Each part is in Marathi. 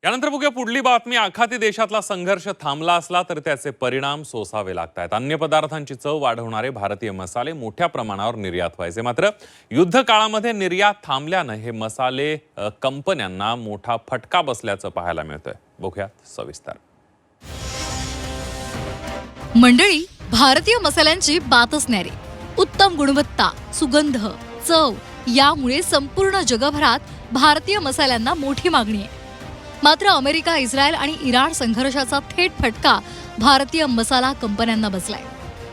यानंतर बघूया पुढली बातमी। आखाती देशातला संघर्ष थांबला असला तर त्याचे परिणाम सोसावे लागतात। अन्य पदार्थांची चव वाढवणारे भारतीय मसाले मोठ्या प्रमाणावर निर्यात व्हायचे, मात्र युद्ध काळामध्ये निर्यात थांबल्यानं हे मसाले कंपन्यांना मोठा फटका बसल्याचं पाहायला मिळतंय। बघूयात सविस्तर। मंडळी, भारतीय मसाल्यांची बातच न्यारी। उत्तम गुणवत्ता, सुगंध, चव यामुळे संपूर्ण जगभरात भारतीय मसाल्यांना मोठी मागणी आहे। मात्र अमेरिका, इस्रायल आणि इराण संघर्षाचा थेट फटका भारतीय मसाला कंपन्यांना बसलाय।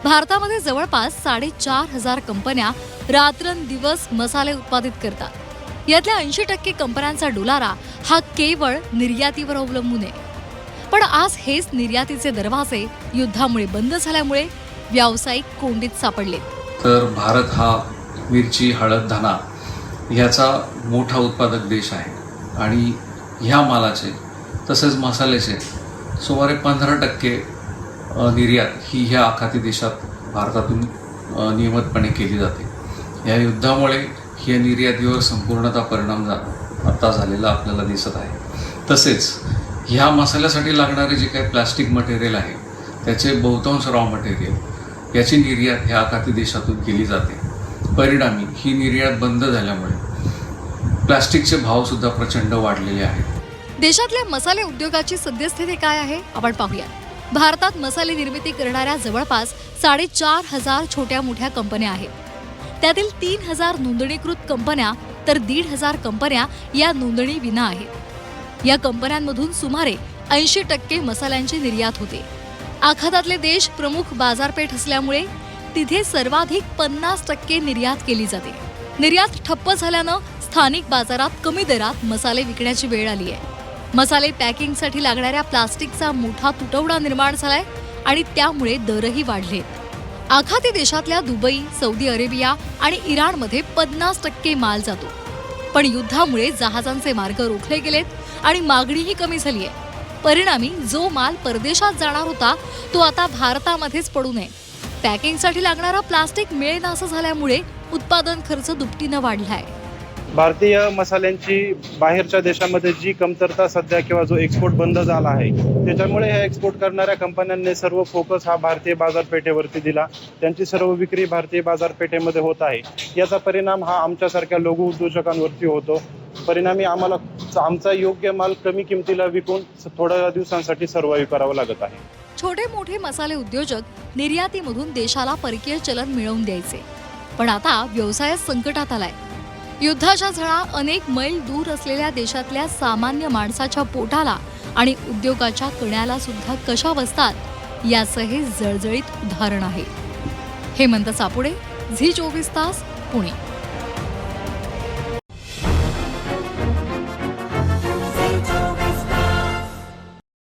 भारतामध्ये जवळपास 4,500 कंपन्या रात्रंदिवस मसाले उत्पादित करतात। यातल्या 80% कंपन्यांचा डोलारा हा केवळ निर्यातीवर अवलंबून आहे। पण आज हेच निर्यातीचे दरवाजे युद्धामुळे बंद झाल्यामुळे व्यावसायिक कोंडीत सापडले। तर भारत हा मिरची, हळद, धना याचा मोठा उत्पादक देश आहे आणि ह्या मालाचे तसेच मसाल्याचे सुमारे 15% निर्यात ही ह्या आखाती देशात भारतातून नियमितपणे केली जाते। या युद्धामुळे ह्या निर्यातीवर संपूर्णतः परिणाम आता झालेला आपल्याला दिसत आहे। तसेच ह्या मसाल्यासाठी लागणारे जे काही प्लास्टिक मटेरियल आहे त्याचे बहुतांश रॉ मटेरियल याची निर्यात ह्या आखाती देशातून केली जाते। परिणामी ही निर्यात बंद झाल्यामुळे प्लास्टिकचे भाव सुद्धा प्रचंड वाढलेले आहेत। देशातल्या मसाले उद्योगाची सद्यस्थिती काय आहे आपण पाहूया। भारतात मसाले निर्मिती करणाऱ्या जवळपास 4,500 छोट्या मोठ्या कंपन्या आहेत। त्यातील 3,000 नोंदणीकृत कंपन्या तर 1,500 कंपन्या या नोंदणी विना आहेत। या कंपन्यांमधून सुमारे 80% मसाल्यांची निर्यात होते। आखातातले देश प्रमुख बाजारपेठ असल्यामुळे तिथे सर्वाधिक 50% निर्यात केली जाते। निर्यात ठप्प झाल्यानं स्थानिक बाजारात कमी दरात मसाले विकण्याची वेळ आली आहे। मसाले पॅकिंगसाठी लागणाऱ्या प्लास्टिकचा मोठा तुटवडा निर्माण झालाय आणि त्यामुळे दरही वाढले। आखाती देशातल्या दुबई, सौदी अरेबिया आणि इराणमध्ये 50% माल जातो। पण युद्धामुळे जहाजांचे मार्ग रोखले गेलेत आणि मागणीही कमी झाली आहे। परिणामी जो माल परदेशात जाणार होता तो आता भारतामध्येच पडू नये। पॅकिंगसाठी लागणारा प्लास्टिक मिळेनासं झाल्यामुळे उत्पादन खर्च दुपटीनं वाढलाय। भारतीय मसाल्यांची बाहेरच्या देशामध्ये जी कमतरता सध्या किंवा जो एक्सपोर्ट बंद झाला आहे त्याच्यामुळे ह्या एक्सपोर्ट करणाऱ्या कंपन्यांनी सर्व फोकस हा भारतीय बाजारपेठेवरती दिला। त्यांची सर्व विक्री भारतीय बाजारपेठेमध्ये होत आहे। याचा परिणाम हा आमच्यासारख्या लघु उद्योजकांवरती होतो। परिणामी आम्हाला आमचा योग्य माल कमी किमतीला विकून थोड्या दिवसांसाठी सर्वाइव्ह करावं लागत आहे। छोटे मोठे मसाले उद्योजक निर्यातीमधून देशाला परकीय चलन मिळवून द्यायचे, पण आता व्यवसायात संकटात आलाय। युद्धाच्या झळा अनेक मैल दूर असलेल्या देशातल्या सामान्य माणसाच्या पोटाला आणि उद्योगाच्या कण्याला सुद्धा कशा बसतात याचं हे जळजळीत उदाहरण आहे। हेमंत सापुडे, झी 24 तास, पुणे।